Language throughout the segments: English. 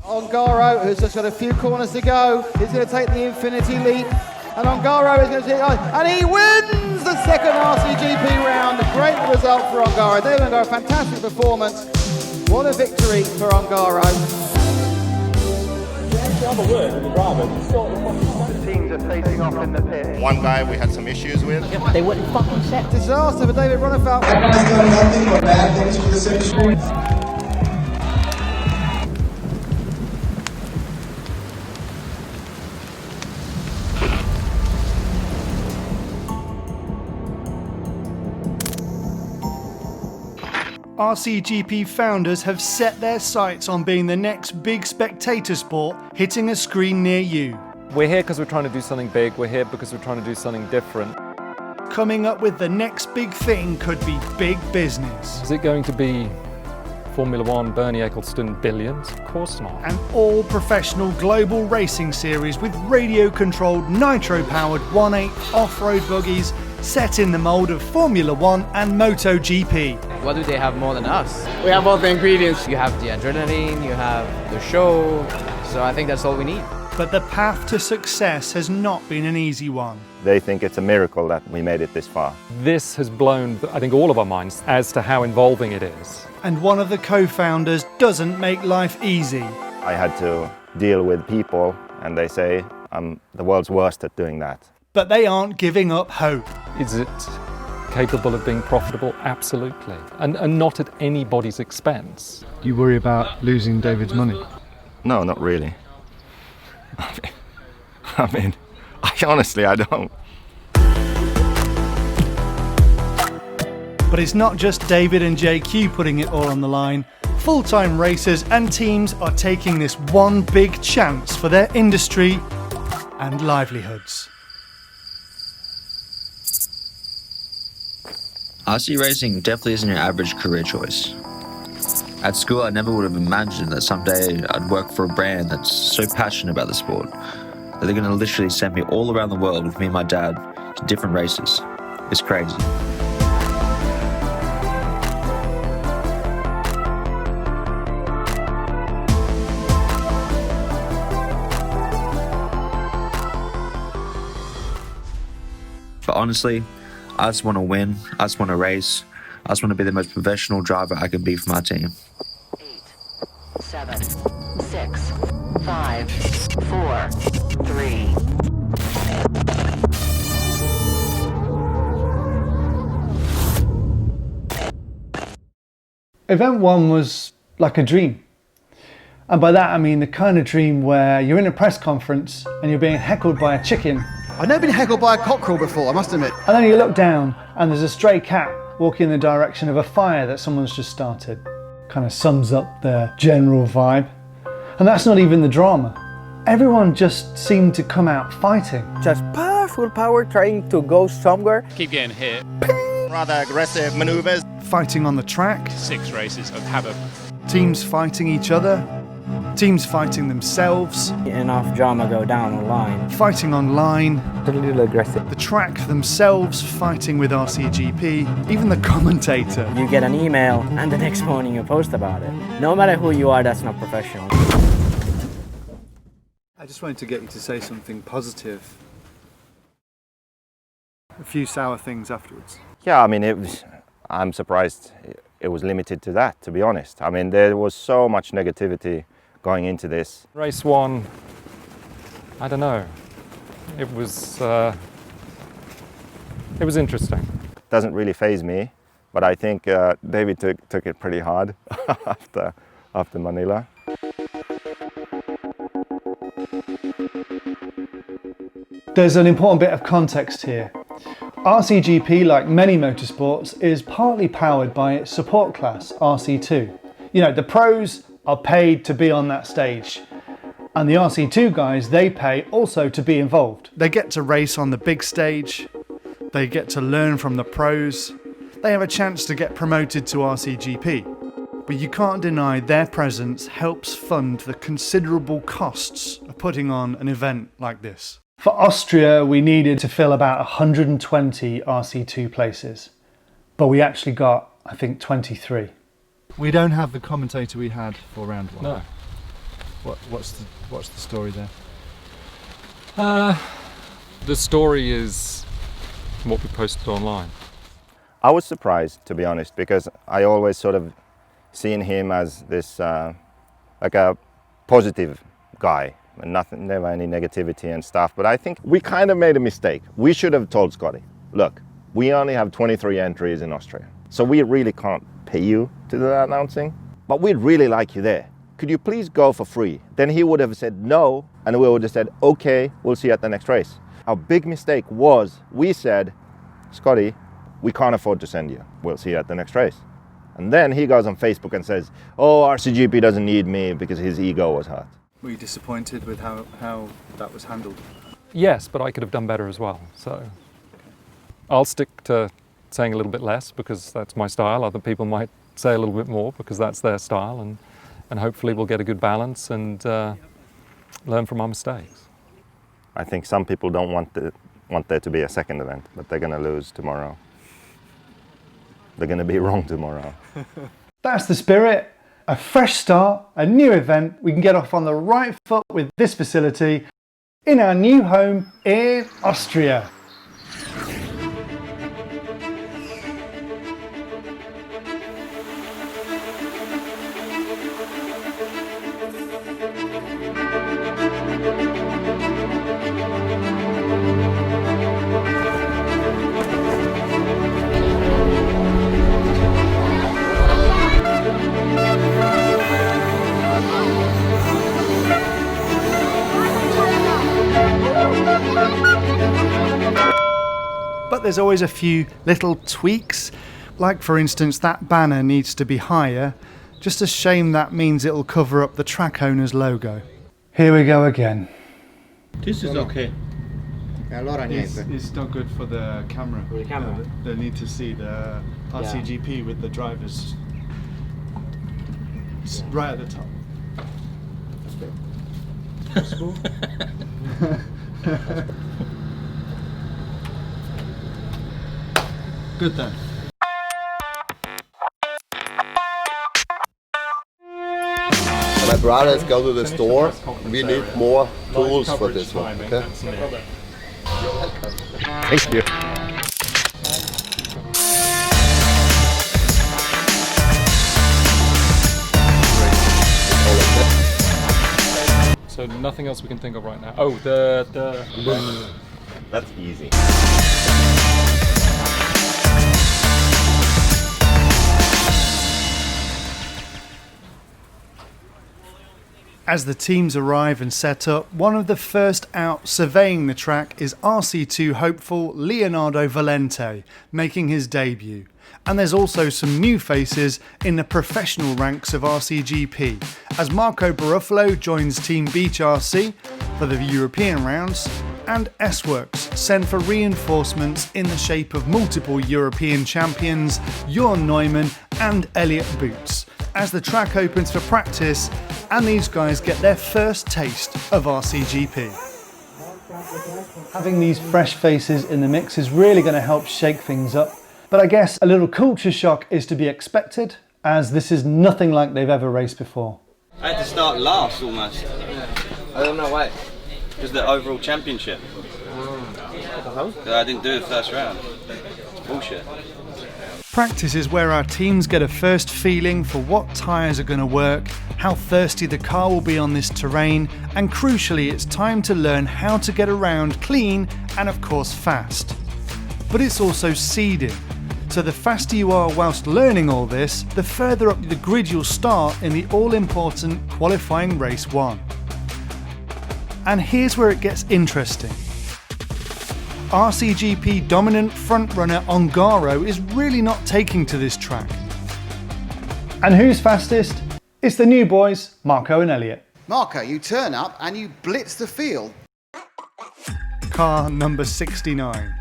Ongaro, who's just got a few corners to go, is going to take the infinity leap. And Ongaro is going to take, and he wins the second RCGP round. A great result for Ongaro. David Ongaro, fantastic performance. What a victory for Ongaro. The teams are facing off in the pit. One guy we had some issues with. They wouldn't fucking set. Disaster for David Runnefelt. That guy's done nothing but bad things for this industry. RCGP founders have set their sights on being the next big spectator sport hitting a screen near you. We're here because we're trying to do something big. We're here because we're trying to do something different. Coming up with the next big thing could be big business. Is it going to be Formula One, Bernie Ecclestone billions? Of course not. An all-professional global racing series with radio-controlled, nitro-powered 1.8 off-road buggies set in the mould of Formula One and MotoGP. What do they have more than us? We have all the ingredients. You have the adrenaline, you have the show, so I think that's all we need. But the path to success has not been an easy one. They think it's a miracle that we made it this far. This has blown, I think, all of our minds as to how involving it is. And one of the co-founders doesn't make life easy. I had to deal with people and they say I'm the world's worst at doing that. But they aren't giving up hope. Is it capable of being profitable? Absolutely. And not at anybody's expense. You worry about losing David's money? No, not really. I mean, honestly, I don't. But it's not just David and JQ putting it all on the line. Full-time racers and teams are taking this one big chance for their industry and livelihoods. RC racing definitely isn't your average career choice. At school, I never would have imagined that someday I'd work for a brand that's so passionate about the sport that they're going to literally send me all around the world with me and my dad to different races. It's crazy. But honestly, I just want to win, I just want to race, I just want to be the most professional driver I can be for my team. 8, 7, 6, 5, 4, 3. Event 1 was like a dream. And by that I mean the kind of dream where you're in a press conference and you're being heckled by a chicken. I've never been heckled by a cockerel before, I must admit. And then you look down and there's a stray cat walking in the direction of a fire that someone's just started. Kind of sums up the general vibe. And that's not even the drama. Everyone just seemed to come out fighting. Just full power trying to go somewhere. Keep getting hit. Rather aggressive maneuvers. Fighting on the track. 6 races of havoc. Teams fighting each other. Teams fighting themselves. Enough drama go down the line. Fighting online. A little aggressive. The track themselves fighting with RCGP. Even the commentator. You get an email and the next morning you post about it. No matter who you are, that's not professional. I just wanted to get you to say something positive. A few sour things afterwards. Yeah, I mean, I'm surprised it was limited to that, to be honest. I mean, there was so much negativity going into this. Race 1, I don't know. It was interesting. Doesn't really faze me, but I think David took it pretty hard after Manila. There's an important bit of context here. RCGP, like many motorsports, is partly powered by its support class, RC2. You know, the pros are paid to be on that stage. And the RC2 guys, they pay also to be involved. They get to race on the big stage. They get to learn from the pros. They have a chance to get promoted to RCGP. But you can't deny their presence helps fund the considerable costs of putting on an event like this. For Austria, we needed to fill about 120 RC2 places, but we actually got, I think, 23. We don't have the commentator we had for round 1. No. What's the story there? The story is what we posted online. I was surprised, to be honest, because I always sort of seen him as this like a positive guy, and never any negativity and stuff. But I think we kind of made a mistake. We should have told Scotty, look, we only have 23 entries in Austria, so we really can't pay you to do the announcing, but we'd really like you there. Could you please go for free? Then he would have said no, and we would have said, okay, we'll see you at the next race. Our big mistake was we said, Scotty, we can't afford to send you. We'll see you at the next race. And then he goes on Facebook and says, oh, RCGP doesn't need me because his ego was hurt. Were you disappointed with how that was handled? Yes, but I could have done better as well. So I'll stick to saying a little bit less because that's my style. Other people might say a little bit more because that's their style, and hopefully we'll get a good balance and learn from our mistakes. I think some people don't want there to be a second event, but they're going to lose tomorrow. They're going to be wrong tomorrow. That's the spirit. A fresh start, a new event. We can get off on the right foot with this facility in our new home in Austria. But there's always a few little tweaks, like for instance that banner needs to be higher. Just a shame that means it'll cover up the track owner's logo. Here we go again. This is okay. It's not good for the camera. For the camera? They need to see the RCGP with the drivers right at the top. Possible? Good then. My brothers go to the store. We need more tools for this one. Okay? Thank you. So nothing else we can think of right now. Oh, That's easy. As the teams arrive and set up, one of the first out surveying the track is RC2 hopeful Leonardo Valente, making his debut. And there's also some new faces in the professional ranks of RCGP, as Marco Baruffalo joins Team Beach RC for the European rounds, and S-Works send for reinforcements in the shape of multiple European champions Jorn Neumann and Elliot Boots, as the track opens for practice and these guys get their first taste of RCGP. Having these fresh faces in the mix is really going to help shake things up, but I guess a little culture shock is to be expected, as this is nothing like they've ever raced before. I had to start last almost. I don't know why. Because the overall championship. I didn't do the first round. It's bullshit. Practice is where our teams get a first feeling for what tyres are going to work, how thirsty the car will be on this terrain, and crucially it's time to learn how to get around clean and of course fast. But it's also seeding, so the faster you are whilst learning all this, the further up the grid you'll start in the all-important qualifying race 1. And here's where it gets interesting. RCGP dominant frontrunner Ongaro is really not taking to this track. And who's fastest? It's the new boys, Marco and Elliot. Marco, you turn up and you blitz the field. Car number 69.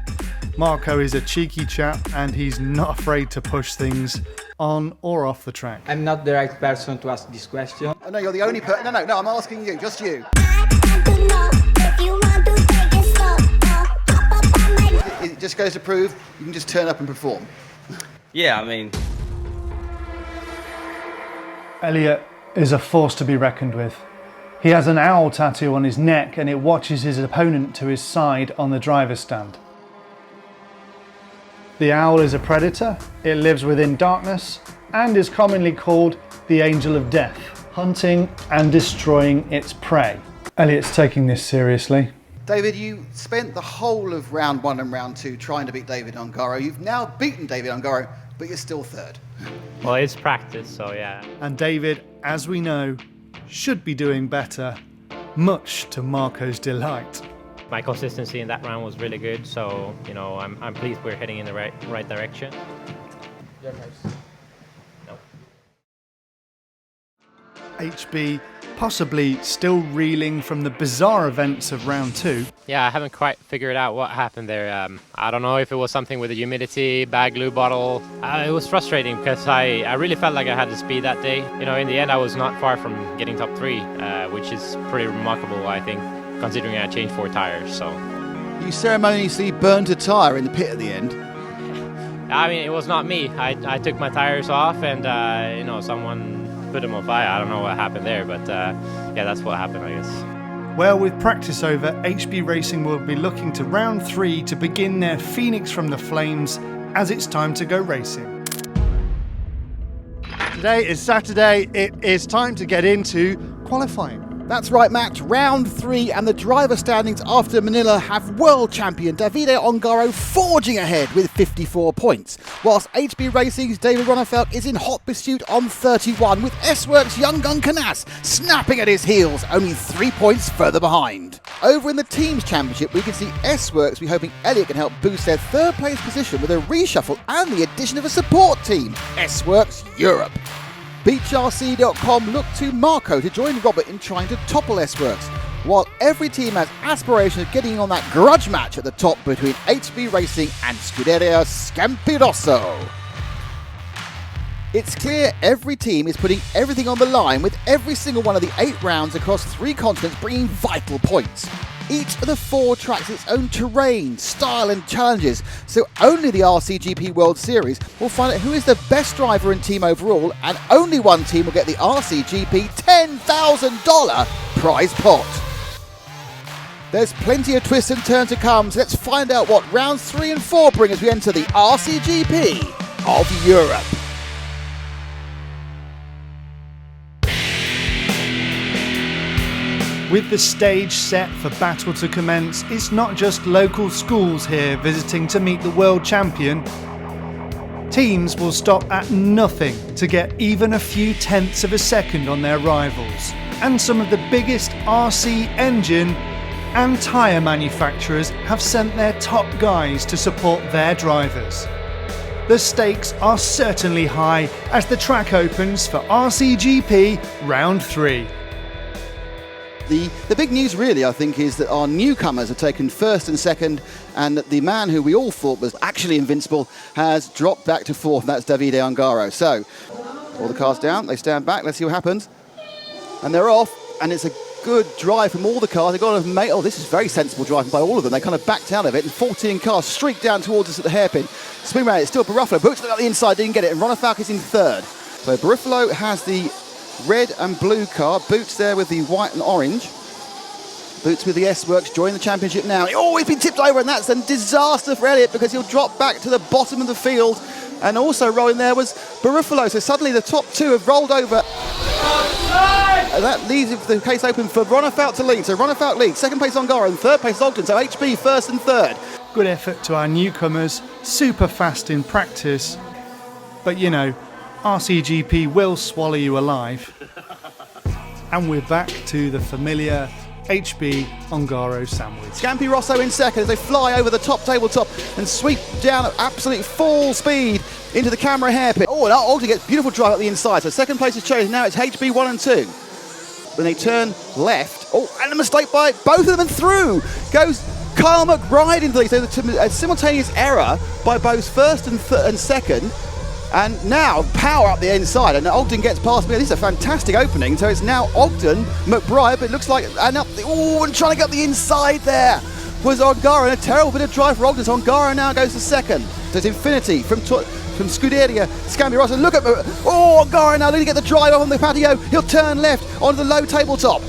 Marco is a cheeky chap and he's not afraid to push things on or off the track. I'm not the right person to ask this question. Oh, no, you're the only person. No, I'm asking you, just you. It just goes to prove you can just turn up and perform. Yeah, I mean... Elliot is a force to be reckoned with. He has an owl tattoo on his neck and it watches his opponent to his side on the driver's stand. The owl is a predator, it lives within darkness and is commonly called the Angel of Death, hunting and destroying its prey. Elliot's taking this seriously. David, you spent the whole of round 1 and round 2 trying to beat David Ongaro. You've now beaten David Ongaro, but you're still third. Well, it's practice, so yeah. And David, as we know, should be doing better, much to Marco's delight. My consistency in that round was really good, so you know I'm pleased we're heading in the right direction. Yeah, nice. No. HB possibly still reeling from the bizarre events of round 2. Yeah, I haven't quite figured out what happened there. I don't know if it was something with the humidity, bad glue bottle. It was frustrating because I really felt like I had the speed that day. You know, in the end I was not far from getting top 3, which is pretty remarkable, I think, considering I changed 4 tires. So You ceremoniously burned a tyre in the pit at the end. I mean, it was not me. I took my tires off and you know, someone put them on fire. I don't know what happened there, but yeah, that's what happened, I guess. Well, with practice over, HB Racing will be looking to round 3 to begin their Phoenix from the Flames as it's time to go racing. Today is Saturday, it is time to get into qualifying. That's right, Matt. Round 3 and the driver standings after Manila have world champion Davide Ongaro forging ahead with 54 points, whilst HB Racing's David Ronefeld is in hot pursuit on 31, with S-Works' young gun Canas snapping at his heels, only 3 points further behind. Over in the Teams Championship, we can see S-Works be hoping Elliott can help boost their third place position with a reshuffle and the addition of a support team, S-Works Europe. BeachRC.com look to Marco to join Robert in trying to topple S-Works, while every team has aspirations of getting on that grudge match at the top between HB Racing and Scuderia Scampirosso. It's clear every team is putting everything on the line, with every single one of the 8 rounds across 3 continents bringing vital points. Each of the 4 tracks its own terrain, style and challenges, so only the RCGP World Series will find out who is the best driver and team overall, and only one team will get the RCGP $10,000 prize pot. There's plenty of twists and turns to come, so let's find out what rounds 3 and 4 bring as we enter the RCGP of Europe. With the stage set for battle to commence, it's not just local schools here visiting to meet the world champion. Teams will stop at nothing to get even a few tenths of a second on their rivals. And some of the biggest RC engine and tyre manufacturers have sent their top guys to support their drivers. The stakes are certainly high as the track opens for RCGP Round 3. The big news really, I think, is that our newcomers have taken 1st and 2nd, and that the man who we all thought was actually invincible has dropped back to 4th, and that's Davide Ongaro. So, all the cars down, they stand back, let's see what happens. And they're off, and it's a good drive from all the cars. They've got oh, this is very sensible driving by all of them. They kind of backed out of it, and 14 cars streaked down towards us at the hairpin. Swing around, it's still Baruffalo. Boots look at the inside, didn't get it, and Ronefalk is in 3rd. So Baruffalo has the red and blue car, Boots there with the white and orange. Boots with the S-Works join the championship now. Oh, he's been tipped over, and that's a disaster for Elliott because he'll drop back to the bottom of the field. And also rolling there was Baruffalo. So suddenly the top 2 have rolled over. And that leaves the case open for Ronefalk to lead. So Ronefalk leads, 2nd place Ongaro and 3rd place Ogden. So HB 1st and 3rd. Good effort to our newcomers, super fast in practice. But you know, RCGP will swallow you alive. And we're back to the familiar HB Ongaro sandwich. Scampirosso in 2nd as they fly over the top tabletop and sweep down at absolute full speed into the camera hairpin. Oh, and Ogden gets beautiful drive up the inside. So 2nd place is chosen. Now it's HB 1 and 2. When they turn left, oh, and a mistake by both of them, and through goes Kyle McBride into these. So a simultaneous error by both 1st and 2nd. And now power up the inside, and Ogden gets past me. This is a fantastic opening. So it's now Ogden, McBride, but it looks like, and up the, oh, and trying to get the inside there was Ongaro, and a terrible bit of drive for Ogden. So Ongaro now goes to 2nd. So it's Infinity from Scuderia Scampirosso. Look at Ongaro now, going to get the drive off on the patio. He'll turn left onto the low tabletop.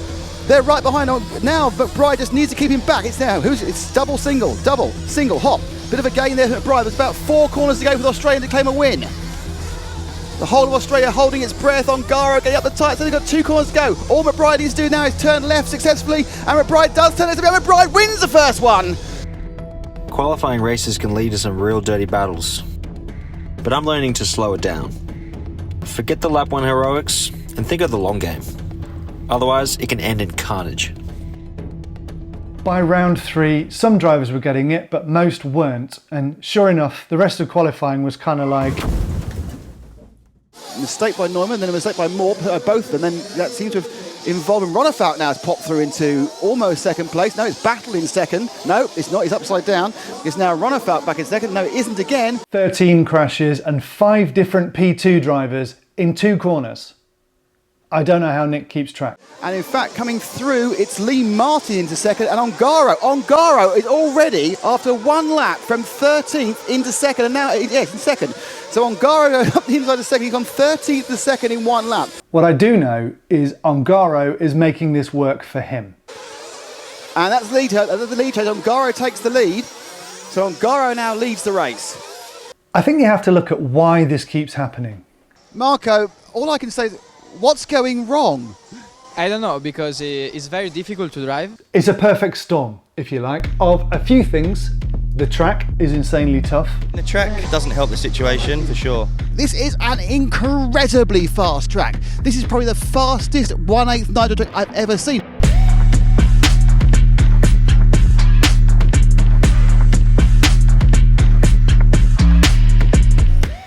They're right behind on now, but McBride just needs to keep him back. It's now, it's double, single, hop. Bit of a gain there for McBride. There's about 4 corners to go for the Australian to claim a win. The whole of Australia holding its breath. Ongaro getting up the tight, so they've got 2 corners to go. All McBride needs to do now is turn left successfully, and McBride does turn left. McBride wins the first one. Qualifying races can lead to some real dirty battles, but I'm learning to slow it down. Forget the lap 1 heroics and think of the long game. Otherwise, it can end in carnage. By round 3, some drivers were getting it, but most weren't. And sure enough, the rest of qualifying was kind of like... Mistake by Neumann, then a mistake by Moore, both of them. Then that seems to have involved him. Ronnefeldt now has popped through into almost second place. No, it's Battle in second. No, it's not. He's upside down. It's now Ronnefeldt back in second. No, it isn't again. 13 crashes and 5 different P2 drivers in 2 corners. I don't know how Nick keeps track. And in fact, coming through, it's Lee Martin into second, and Ongaro. Ongaro is already, after 1 lap, from 13th into second, and now, yes, in second. So Ongaro goes up the inside of second. He's gone 13th to second in 1 lap. What I do know is Ongaro is making this work for him. And that's the lead change. Ongaro takes the lead. So Ongaro now leads the race. I think you have to look at why this keeps happening. Marco, all I can say is, what's going wrong? I don't know, because it's very difficult to drive. It's a perfect storm, if you like, of a few things. The track is insanely tough. The track doesn't help the situation, for sure. This is an incredibly fast track. This is probably the fastest 1/8 nitro track I've ever seen.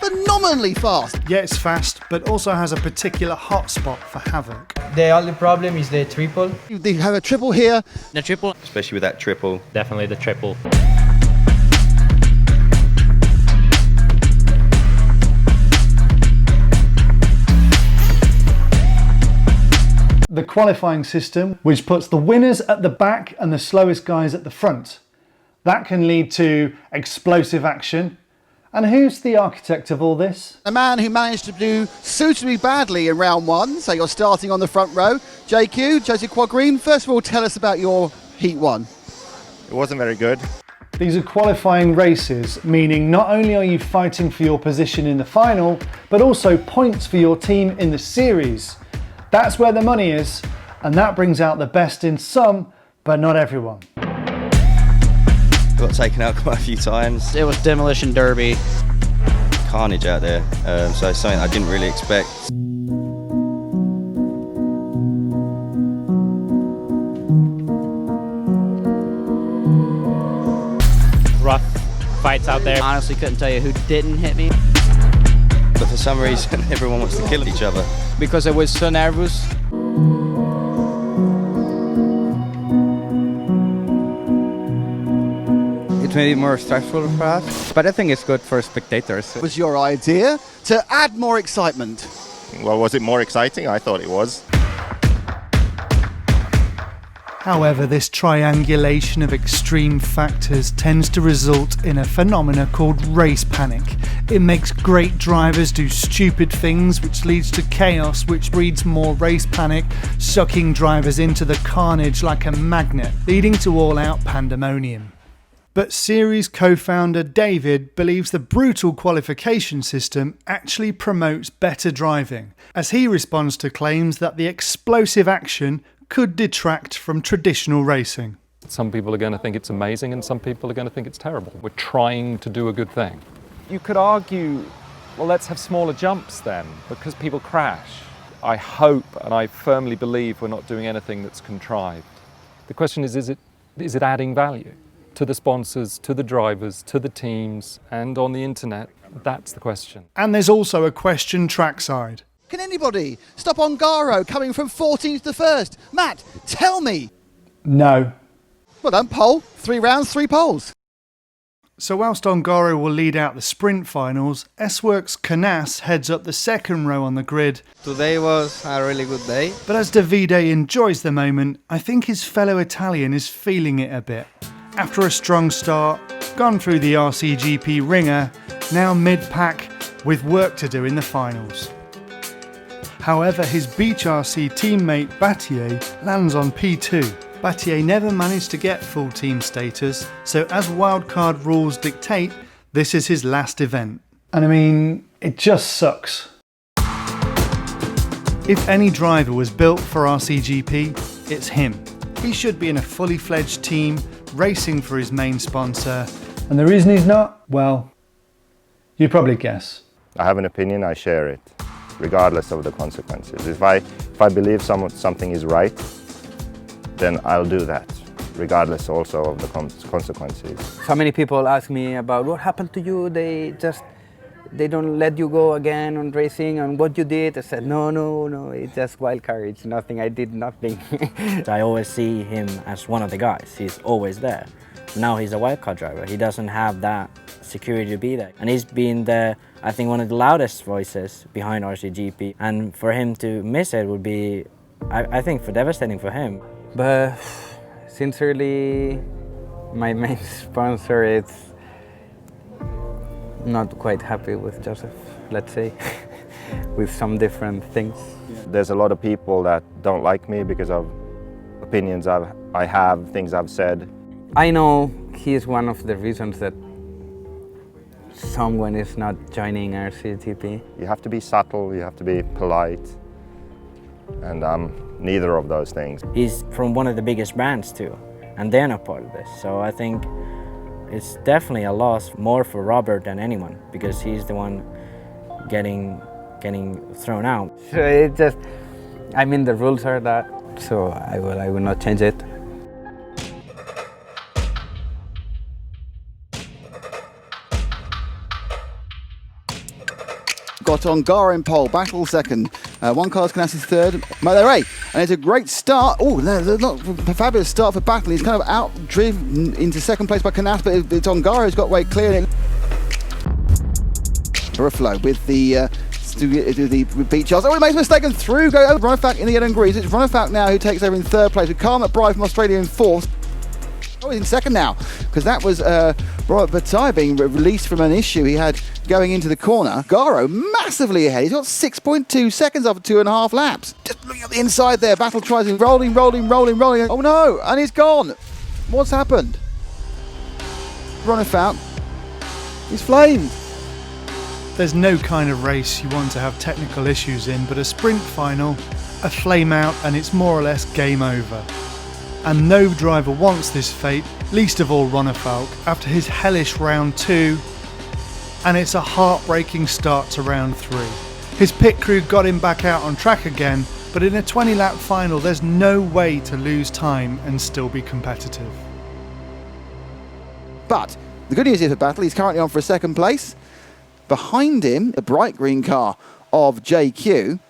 Phenomenally fast. Yeah, it's fast, but also has a particular hot spot for havoc. The only problem is the triple. They have a triple here. The triple? Especially with that triple. Definitely the triple. The qualifying system, which puts the winners at the back and the slowest guys at the front. That can lead to explosive action. And who's the architect of all this? A man who managed to do suitably badly in round 1, so you're starting on the front row. JQ, Joseph Quadgreen, first of all, tell us about your Heat 1. It wasn't very good. These are qualifying races, meaning not only are you fighting for your position in the final, but also points for your team in the series. That's where the money is, and that brings out the best in some, but not everyone. Got taken out quite a few times. It was Demolition Derby. Carnage out there, so something I didn't really expect. Rough fights out there. Honestly, couldn't tell you who didn't hit me. But for some reason, everyone wants to kill each other. Because I was so nervous. It made it more stressful for us, but I think it's good for spectators. It was your idea to add more excitement. Well, was it more exciting? I thought it was. However, this triangulation of extreme factors tends to result in a phenomena called race panic. It makes great drivers do stupid things, which leads to chaos, which breeds more race panic, sucking drivers into the carnage like a magnet, leading to all-out pandemonium. But series co-founder David believes the brutal qualification system actually promotes better driving, as he responds to claims that the explosive action could detract from traditional racing. Some people are going to think it's amazing and some people are going to think it's terrible. We're trying to do a good thing. You could argue, well, let's have smaller jumps then, because people crash. I hope and I firmly believe we're not doing anything that's contrived. The question is it adding value to the sponsors, to the drivers, to the teams, and on the internet? That's the question. And there's also a question trackside. Can anybody stop Ongaro coming from 14th to 1st? Matt, tell me. No. Well done, pole. 3 rounds, 3 poles. So whilst Ongaro will lead out the sprint finals, S-Works Canas heads up the second row on the grid. Today was a really good day. But as Davide enjoys the moment, I think his fellow Italian is feeling it a bit. After a strong start, gone through the RCGP ringer, now mid-pack with work to do in the finals. However, his Beach RC teammate Battier lands on P2. Battier never managed to get full team status, so as wildcard rules dictate, this is his last event. And I mean, it just sucks. If any driver was built for RCGP, it's him. He should be in a fully fledged team, racing for his main sponsor. And the reason he's not, well, you probably guess. I have an opinion, I share it, regardless of the consequences. If I believe something is right, then I'll do that, regardless also of the consequences. So many people ask me about what happened to you. They don't let you go again on racing and what you did. I said, no, it's just wild card. It's nothing, I did nothing. I always see him as one of the guys. He's always there. Now he's a wildcard driver. He doesn't have that security to be there. And he's been I think, one of the loudest voices behind RCGP. And for him to miss it would be, I think, devastating for him. But sincerely, my main sponsor is not quite happy with Joseph, let's say, with some different things. There's a lot of people that don't like me because of opinions I have, things I've said. I know he is one of the reasons that someone is not joining RCGP. You have to be subtle, you have to be polite, and I'm neither of those things. He's from one of the biggest brands too, and they're not part of this. So I think it's definitely a loss more for Robert than anyone, because he's the one getting thrown out. So it just, I mean, the rules are that, so I will not change it. Got Ongaro in pole, Battle second. One Carlos Canassis third, Malere. And it's a great start. Oh, there's a fabulous start for Battle. He's kind of out-driven into second place by Canas, but it's Ongaro who's got way clear. Ruffalo with the beat charge. Oh, he makes a mistake and through. Go over Ronafalk in the yellow and greens. It's Ronafalk now who takes over in third place with Carl McBride from Australia in fourth. Oh, he's in second now, because that was Robert Bataille being released from an issue he had going into the corner. Garo massively ahead. He's got 6.2 seconds after 2.5 laps. Just looking at the inside there. Battle tries him, rolling. Oh no, and he's gone. What's happened? Ronafalk. He's flamed. There's no kind of race you want to have technical issues in, but a sprint final, a flame out, and it's more or less game over. And no driver wants this fate, least of all Ronafalk, after his hellish round 2, and it's a heartbreaking start to round 3. His pit crew got him back out on track again, but in a 20-lap final there's no way to lose time and still be competitive. But the good news is for Battle, he's currently on for a second place. Behind him, the bright green car of JQ,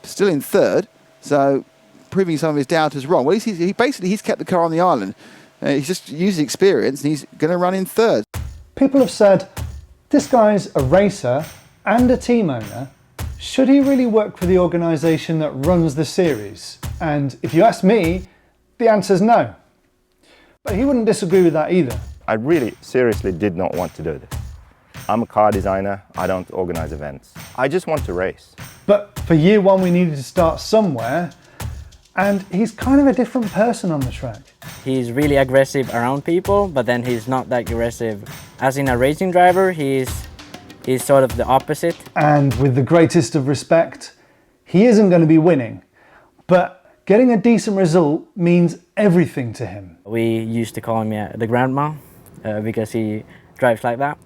still in third, so proving some of his doubters wrong. Well, he's kept the car on the island. He's just used his experience and he's going to run in third. People have said, this guy's a racer and a team owner. Should he really work for the organisation that runs the series? And if you ask me, the answer's no. But he wouldn't disagree with that either. I really seriously did not want to do this. I'm a car designer, I don't organise events. I just want to race. But for year one we needed to start somewhere, and he's kind of a different person on the track. He's really aggressive around people, but then he's not that aggressive. As in a racing driver, he's sort of the opposite. And with the greatest of respect, he isn't going to be winning, but getting a decent result means everything to him. We used to call him the grandma, because he drives like that.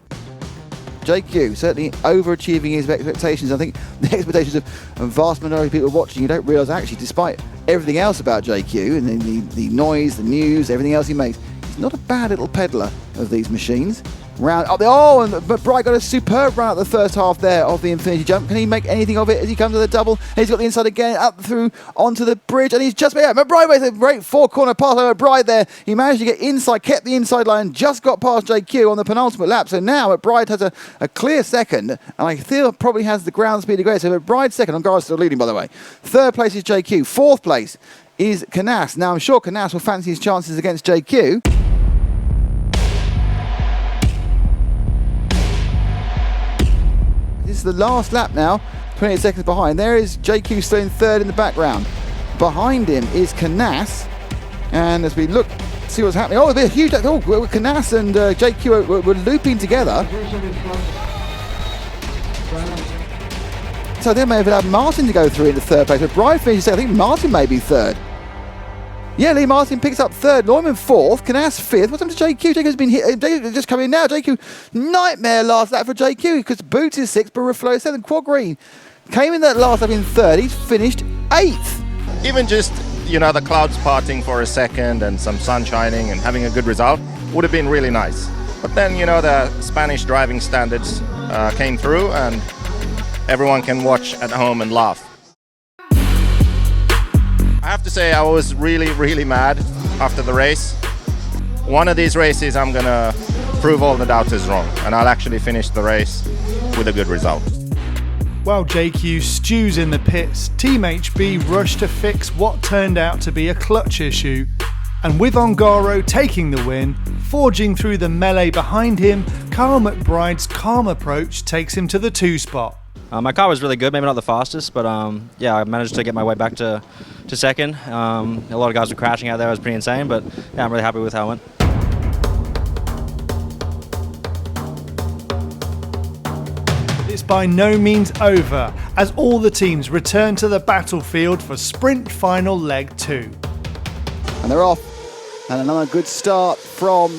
JQ certainly overachieving his expectations. I think the expectations of a vast minority of people watching, you don't realise actually, despite everything else about JQ and the noise, the news, everything else he makes, he's not a bad little peddler of these machines. Round up there, oh, and McBride got a superb run at the first half there of the Infinity Jump. Can he make anything of it as he comes to the double? And he's got the inside again, up through onto the bridge, and he's just, yeah, McBride makes a great four-corner pass over McBride there. He managed to get inside, kept the inside line, just got past JQ on the penultimate lap. So now McBride has a clear second, and I feel probably has the ground speed to go. So McBride second, Ongara's still leading, by the way. Third place is JQ. Fourth place is Canas. Now I'm sure Canas will fancy his chances against JQ. This is the last lap now 28 seconds behind. There is JQ still in third in the background. Behind him is Carnage. And as we look, see what's happening. Oh, there's a huge... Oh, Carnage and JQ were looping together. So they may have allowed Martin to go through into third place. But Brian finishes second. I think Martin may be third. Yeah, Lee Martin picks up third. Neumann fourth. Carnage fifth. What's happened to JQ? JQ's been hit. JQ just coming in now. JQ, nightmare last lap for JQ because Boots is sixth, Barufalo is seventh. Quad Green came in that last lap in third. He's finished eighth. Even just, you know, the clouds parting for a second and some sun shining and having a good result would have been really nice. But then, you know, the Spanish driving standards came through and everyone can watch at home and laugh. I have to say I was really, really mad after the race. One of these races I'm gonna prove all the doubters wrong and I'll actually finish the race with a good result. While JQ stews in the pits, Team HB rushed to fix what turned out to be a clutch issue. And with Ongaro taking the win, forging through the melee behind him, Carl McBride's calm approach takes him to the 2 spot. My car was really good, maybe not the fastest, but yeah, I managed to get my way back to second. A lot of guys were crashing out there, it was pretty insane, but yeah, I'm really happy with how it went. It's by no means over, as all the teams return to the battlefield for sprint final leg 2. And they're off. And another good start from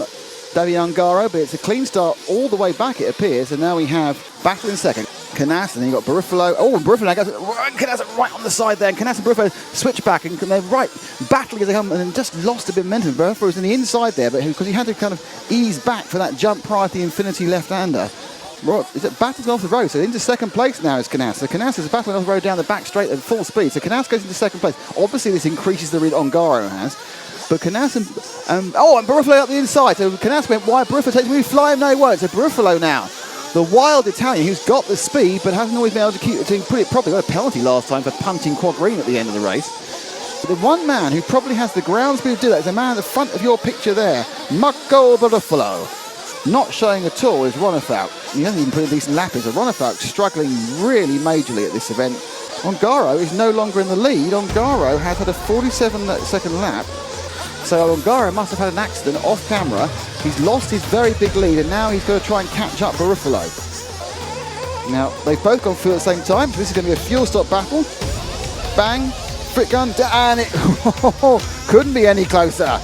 David Ongaro, but it's a clean start all the way back, it appears. And now we have battle in second. Carnage, and then you've got Barufalo. Oh, and Barufalo goes right on the side there. And Carnage and Barufalo switch back, and they're right battling as they come, and then just lost a bit of momentum. Barufalo was in the inside there, but because he had to kind of ease back for that jump prior to the Infinity left-hander. Is it battles off the road? So into second place now is Carnage. So Carnage is battling off the road down the back straight at full speed. So Carnage goes into second place. Obviously, this increases the lead Ongaro has. But Carnage and Barufalo up the inside. So Carnage went wide. Barufalo takes me fly him, no, he won't. So Barufalo now, the wild Italian who's got the speed but hasn't always been able to put it properly. Got a penalty last time for punting Quad Green at the end of the race. But the one man who probably has the ground speed to do that is the man at the front of your picture there, Marco Barufalo. Not showing at all is Ronnefout. He hasn't even put a decent lap in, so Ronnefout struggling really majorly at this event. Ongaro is no longer in the lead. Ongaro has had a 47-second lap. So Ongaro must have had an accident off camera. He's lost his very big lead, and now he's going to try and catch up Barufalo. Now, they've both gone through at the same time, so this is going to be a fuel stop battle. Bang, Frick gun, and it couldn't be any closer.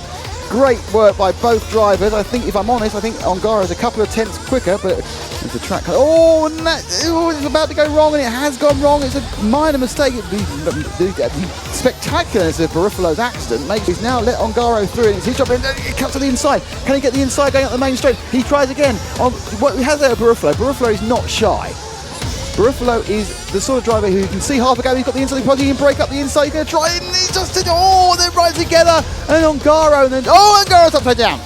Great work by both drivers. I think, if I'm honest, I think Ongaro's a couple of tenths quicker, but there's a track. Oh, and it's about to go wrong, and it has gone wrong. It's a minor mistake. The spectacularness of Barufalo's accident makes he's now let Ongaro through, and it's his job. It cuts to the inside. Can he get the inside going up the main straight? He tries again. What he has there, Barufalo. Barufalo is not shy. Barufalo is the sort of driver who you can see half a go. He's got the inside, he can break up the inside. He's going to try it, and he's just they're right together. And then Ongaro, and then Ongaro's upside down.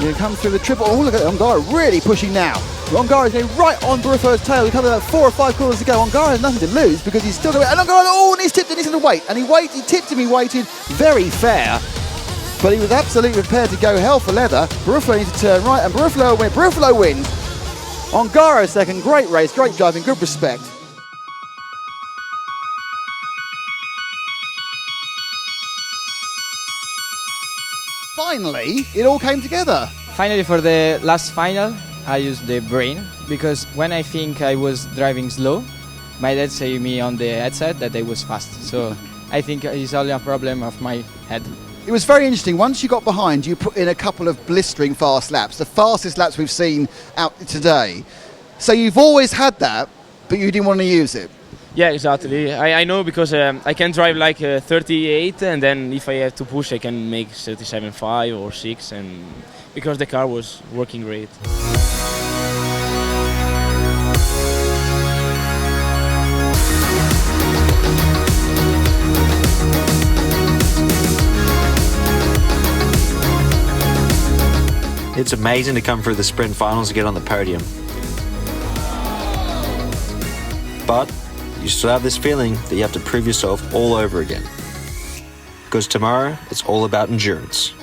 You come through the triple. Oh, look at Ongaro really pushing now. Ongaro's going right on Barufalo's tail. We come about 4 or 5 corners to go. Ongaro has nothing to lose because he's still going. And Ongaro, and he's tipped, and he's going to wait. And he tipped him. He waited. Very fair. But he was absolutely prepared to go hell for leather. Barufalo needs to turn right, and Barufalo wins. Ongaro second, great race, great driving, good respect. Finally, it all came together. Finally, for the last final, I used the brain because when I think I was driving slow, my dad said to me on the headset that I was fast. So I think it's only a problem of my head. It was very interesting. Once you got behind, you put in a couple of blistering fast laps, the fastest laps we've seen out today. So you've always had that, but you didn't want to use it. Yeah, exactly. I know because I can drive like 38, and then if I have to push, I can make 37.5 or 6, and because the car was working great. It's amazing to come through the sprint finals and get on the podium. But you still have this feeling that you have to prove yourself all over again. Because tomorrow, it's all about endurance.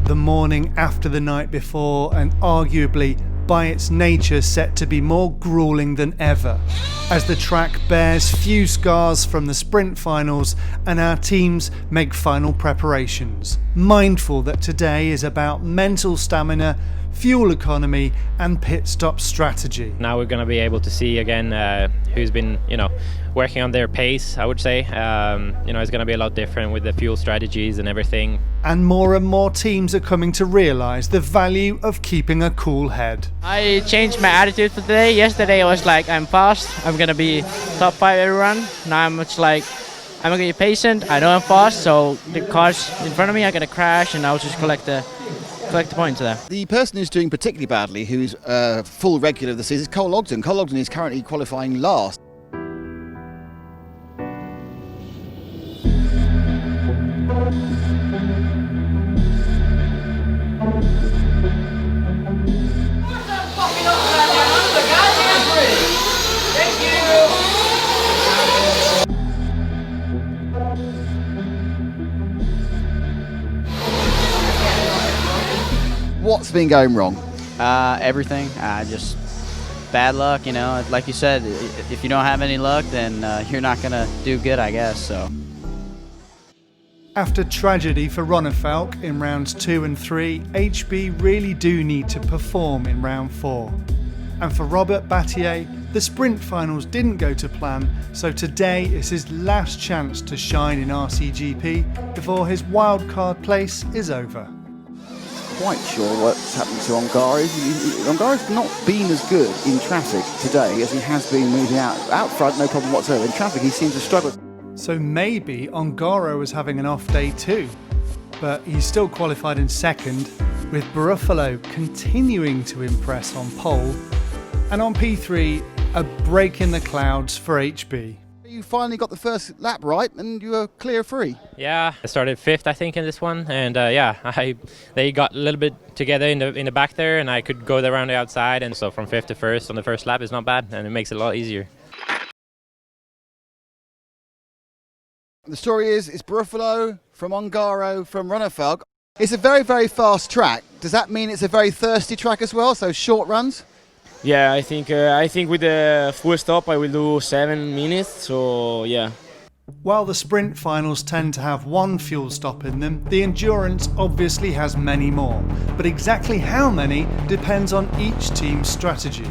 the morning after the night before, and arguably by its nature set to be more grueling than ever, as the track bears few scars from the sprint finals and our teams make final preparations, mindful that today is about mental stamina, fuel economy and pit stop strategy. Now we're going to be able to see again who's been, working on their pace, I would say. It's going to be a lot different with the fuel strategies and everything. And more teams are coming to realise the value of keeping a cool head. I changed my attitude for today. Yesterday I was like, I'm fast, I'm going to be top 5 every run. Now I'm much like, I'm going to be patient, I know I'm fast, so the cars in front of me are going to crash and I'll just collect the points there. The person who's doing particularly badly, who's full regular of the season, is Cole Ogden. Cole Ogden is currently qualifying last. What's been going wrong? Everything. Just bad luck, Like you said, if you don't have any luck, then you're not going to do good, I guess. So. After tragedy for Ronnefalk in rounds 2 and 3, HB really do need to perform in round 4. And for Robert Battier, the sprint finals didn't go to plan, so today is his last chance to shine in RCGP before his wildcard place is over. Quite sure what's happened to Ongaro. Ongaro's not been as good in traffic today as he has been moving out front, no problem whatsoever. In traffic he seems to struggle. So maybe Ongaro was having an off day too, but he's still qualified in second, with Buffalo continuing to impress on pole, and on P3 a break in the clouds for HB. You finally got the first lap right and you were clear free. Yeah, I started 5th I think in this one, and they got a little bit together in the back there and I could go around the outside, and so from 5th to 1st on the first lap is not bad and it makes it a lot easier. The story is, it's Buffalo from Ongaro from Ronnefalk. It's a very, very fast track. Does that mean it's a very thirsty track as well, so short runs? Yeah, I think with the full stop I will do 7 minutes, so yeah. While the sprint finals tend to have one fuel stop in them, the endurance obviously has many more, but exactly how many depends on each team's strategy.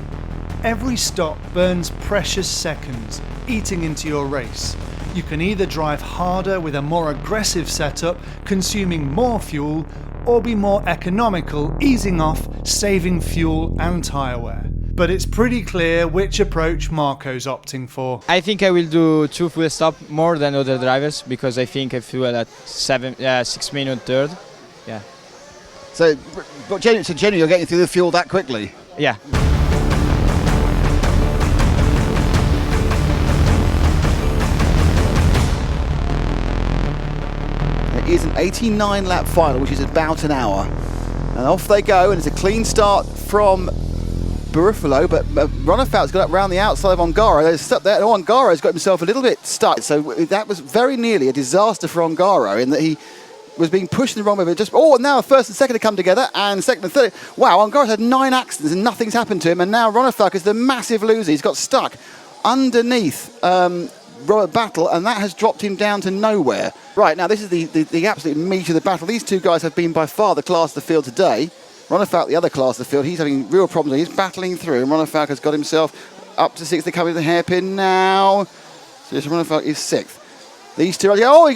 Every stop burns precious seconds, eating into your race. You can either drive harder with a more aggressive setup, consuming more fuel, or be more economical, easing off, saving fuel and tyre wear. But it's pretty clear which approach Marco's opting for. I think I will do 2 full stop more than other drivers because I think I fuel at 6 minute third. Yeah. So generally you're getting through the fuel that quickly? Yeah. It is an 89 lap final, which is about an hour. And off they go, and it's a clean start from Buffalo, but Ronnefalk's got up around the outside of Ongaro. They're stuck there. Ongaro's got himself a little bit stuck. So that was very nearly a disaster for Ongaro in that he was being pushed in the wrong way. But and now first and second have come together, and second and third. Wow, Ongaro's had 9 accidents and nothing's happened to him. And now Ronnefalk is the massive loser. He's got stuck underneath Robert Battle, and that has dropped him down to nowhere. Right, now this is the absolute meat of the battle. These two guys have been by far the class of the field today. Ronnefalk, the other class of the field, he's having real problems. He's battling through, and Ronnefalk has got himself up to 6th. They're coming to the hairpin now. So Ronnefalk is 6th. These two, he got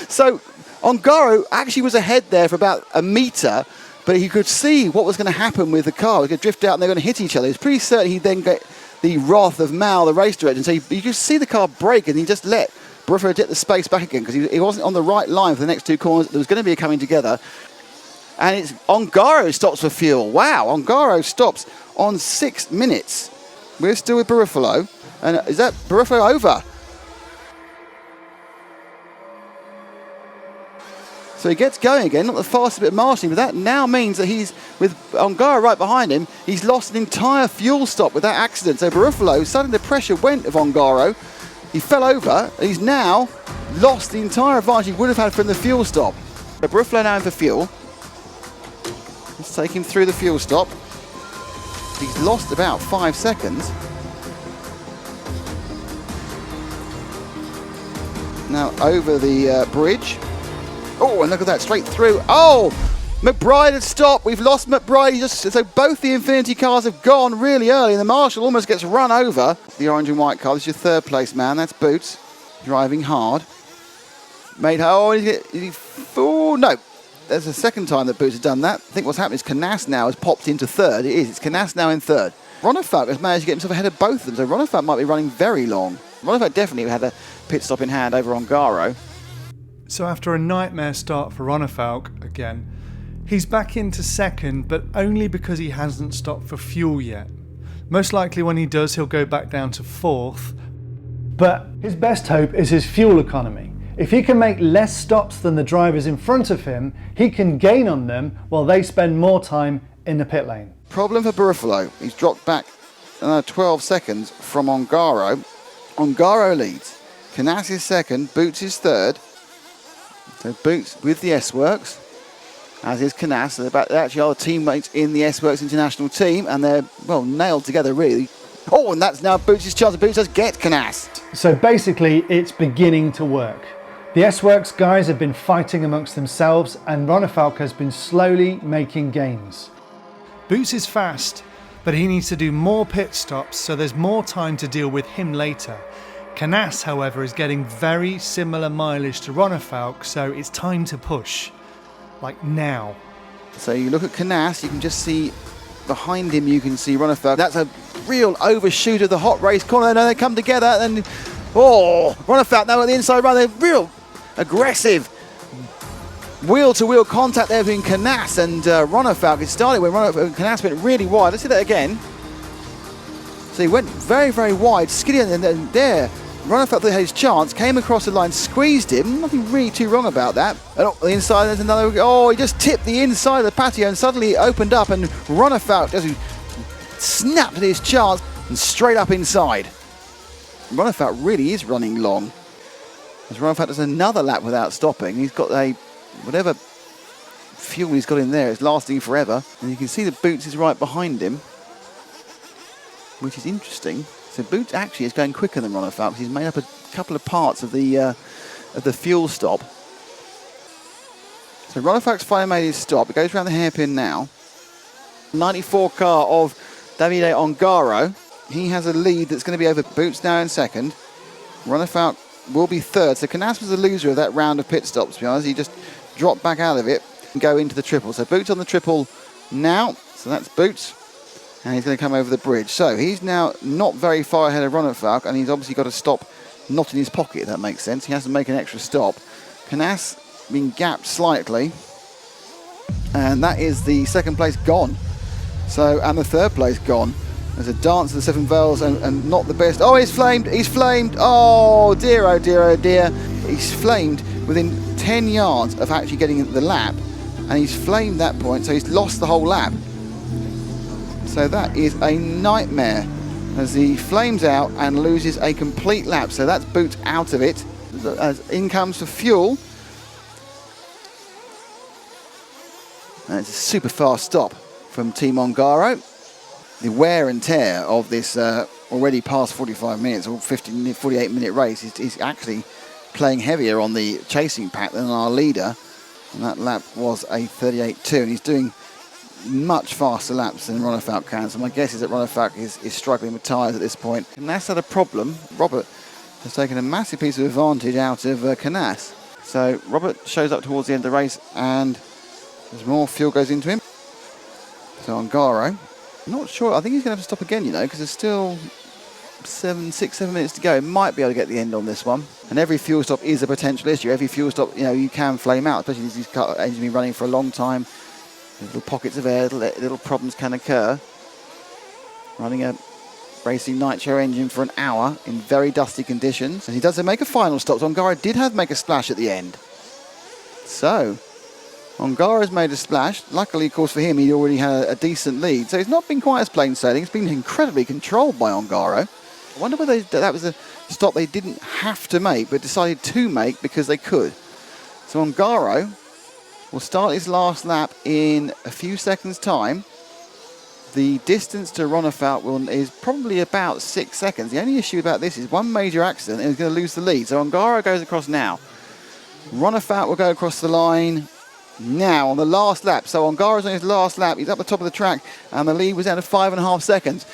so Ongaro actually was ahead there for about a metre, but he could see what was going to happen with the car. He could drift out and they're going to hit each other. It's pretty certain he'd then get the wrath of Mal, the race director, and so you could see the car break, and he just let Buffalo get the space back again because he wasn't on the right line for the next 2 corners. There was going to be a coming together. And it's Ongaro stops for fuel. Wow, Ongaro stops on 6 minutes. We're still with Buffalo. And is that Buffalo over? So he gets going again, not the fastest bit of marshalling, but that now means that he's, with Ongaro right behind him, he's lost an entire fuel stop with that accident. So Buffalo, suddenly the pressure went of Ongaro. He fell over. He's now lost the entire advantage he would have had from the fuel stop. Bruffalo now in for fuel. Let's take him through the fuel stop. He's lost about 5 seconds. Now over the bridge. Oh, and look at that, straight through. Oh, McBride has stopped. We've lost McBride. So both the Infinity cars have gone really early, and the Marshal almost gets run over. The orange and white car, this is your third place man. That's Boots, driving hard. Oh, no. There's the second time that Boots has done that. I think what's happened is Carnage now has popped into third. It is. It's Carnage now in third. Ronefalk has managed to get himself ahead of both of them, so Ronefalk might be running very long. Ronefalk definitely had a pit stop in hand over on Garo. So after a nightmare start for Ronefalk again, he's back into second, but only because he hasn't stopped for fuel yet. Most likely when he does, he'll go back down to fourth. But his best hope is his fuel economy. If he can make less stops than the drivers in front of him, he can gain on them while they spend more time in the pit lane. Problem for Buffalo. He's dropped back 12 seconds from Ongaro. Ongaro leads. Canas is second, Boots is third. So Boots with the S-Works, as is Canas. So they actually are teammates in the S-Works International team, and they're, well, nailed together really. Oh, and that's now Boots' chance. Boots does get Canas. So basically, it's beginning to work. The S-Works guys have been fighting amongst themselves, and Ronefalk has been slowly making gains. Boots is fast, but he needs to do more pit stops, so there's more time to deal with him later. Canas, however, is getting very similar mileage to Ronefalk, so it's time to push. Like now. So you look at Canas, you can just see behind him, you can see Ronefalk. That's a real overshoot of the hot race corner. And they come together, and Ronefalk now at the inside run. They're real aggressive wheel-to-wheel contact there between Canas and Ronefalk. It started when Canas went really wide. Let's see that again. So he went very, very wide, skiddy, and then there, Ronefalk had his chance, came across the line, squeezed him. Nothing really too wrong about that. And the inside, there's another. Oh, he just tipped the inside of the patio, and suddenly it opened up, and Ronefalk just snapped at his chance and straight up inside. Ronefalk really is running long. As Ronefalk does another lap without stopping. He's got whatever fuel he's got in there, it's lasting forever. And you can see the Boots is right behind him, which is interesting. So Boots actually is going quicker than Ronefalk because he's made up a couple of parts of the fuel stop. So Ronefalk's finally made his stop. It goes around the hairpin now. 94 car of Davide Ongaro. He has a lead that's going to be over Boots now in second. Ronefalk will be third. So Canas was the loser of that round of pit stops, to be honest. He just dropped back out of it and go into the triple. So Boots on the triple now. So that's Boots. And he's going to come over the bridge. So he's now not very far ahead of Ronefalk, and he's obviously got to stop not in his pocket, if that makes sense. He has to make an extra stop. Canas being gapped slightly. And that is the second place gone. So, and the third place gone. There's a dance of the Seven Veils and not the best. Oh, he's flamed. He's flamed. Oh, dear, oh, dear, oh, dear. He's flamed within 10 yards of actually getting the lap. And he's flamed that point, so he's lost the whole lap. So that is a nightmare as he flames out and loses a complete lap. So that's Boots out of it. As in comes for fuel. And it's a super fast stop from Team Ongaro. The wear and tear of this already past 45 minutes or 48 minute race is actually playing heavier on the chasing pack than our leader. And that lap was a 38.2, and he's doing much faster laps than Ronefalk can. So my guess is that Ronefalk is struggling with tyres at this point. Canas had a problem. Robert has taken a massive piece of advantage out of Canas. So Robert shows up towards the end of the race, and there's more fuel goes into him. So Ongaro, not sure. I think he's going to have to stop again, you know, because there's still 7 minutes to go. It might be able to get the end on this one. And every fuel stop is a potential issue. Every fuel stop, you know, you can flame out, especially if these engines have been running for a long time. Little pockets of air, little problems can occur. Running a racing nitro engine for an hour in very dusty conditions. And he does make a final stop. So Ongaro did have to make a splash at the end. So Ongaro's made a splash. Luckily, of course, for him, he already had a decent lead. So it's not been quite as plain sailing. It's been incredibly controlled by Ongaro. I wonder whether that was a stop they didn't have to make, but decided to make because they could. So Ongaro will start his last lap in a few seconds' time. The distance to Ronefalk is probably about 6 seconds. The only issue about this is one major accident and he's going to lose the lead. So Ongaro goes across now. Ronefalk will go across the line now on the last lap. So Ongaro's on his last lap. He's up the top of the track and the lead was down to 5.5 seconds.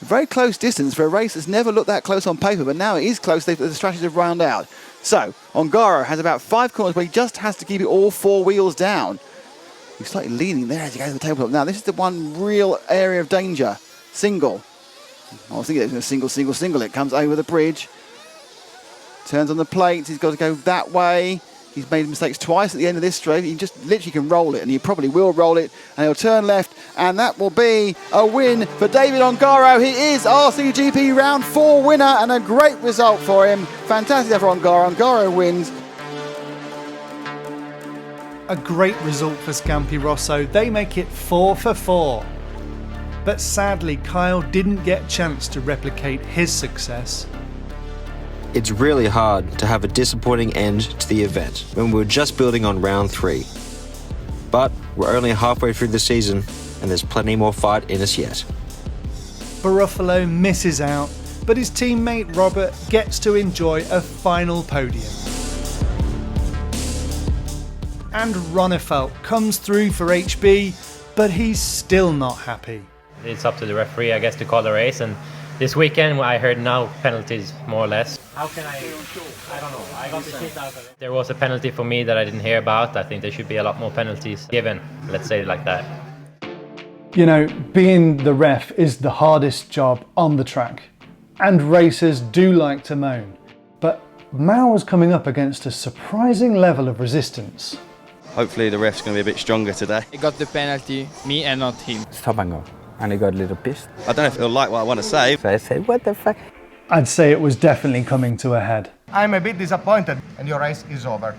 Very close distance for a race that's never looked that close on paper, but now it is close. The strategies have round out. So Ongaro has about 5 corners where he just has to keep it all 4 wheels down. He's slightly leaning there as he goes to the tabletop. Now, this is the one real area of danger. Single. I was thinking it was going to single. It comes over the bridge. Turns on the plates. He's got to go that way. He's made mistakes twice at the end of this straight. He just literally can roll it, and he probably will roll it. And he'll turn left, and that will be a win for David Ongaro. He is RCGP Round 4 winner, and a great result for him. Fantastic for Ongaro. Ongaro wins. A great result for Scampi Rosso. They make it 4 for 4. But sadly, Kyle didn't get a chance to replicate his success. It's really hard to have a disappointing end to the event when we were just building on round 3. But we're only halfway through the season and there's plenty more fight in us yet. Baruffalo misses out, but his teammate Robert gets to enjoy a final podium. And Ronefalk comes through for HB, but he's still not happy. It's up to the referee, I guess, to call the race. And this weekend, I heard no penalties, more or less. How can I don't know. I got the shit out of it. There was a penalty for me that I didn't hear about. I think there should be a lot more penalties given, let's say it like that. You know, being the ref is the hardest job on the track. And racers do like to moan. But Mao was coming up against a surprising level of resistance. Hopefully the ref's going to be a bit stronger today. He got the penalty, me and not him. Stop and go. And he got a little pissed. I don't know if he'll like what I want to say. So I said, what the fuck? I'd say it was definitely coming to a head. I'm a bit disappointed and your race is over.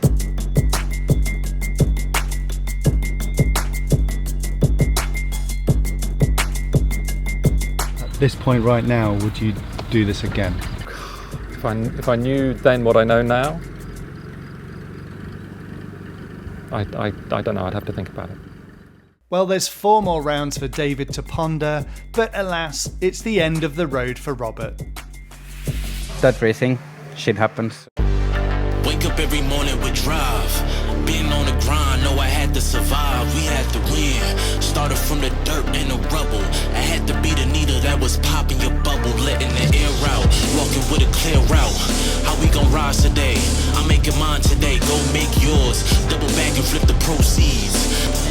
At this point right now, would you do this again? If I knew then what I know now, I don't know, I'd have to think about it. Well, there's 4 more rounds for David to ponder, but alas, it's the end of the road for Robert. Start racing, shit happens. Wake up every morning with drive. Been on the grind, know I had to survive. We had to win. Started from the dirt and the rubble. I had to be the needle that was popping your bubble, letting the air out. Walking with a clear route. How we gon' rise today? I'm making mine today. Go make yours. Double back and flip the proceeds.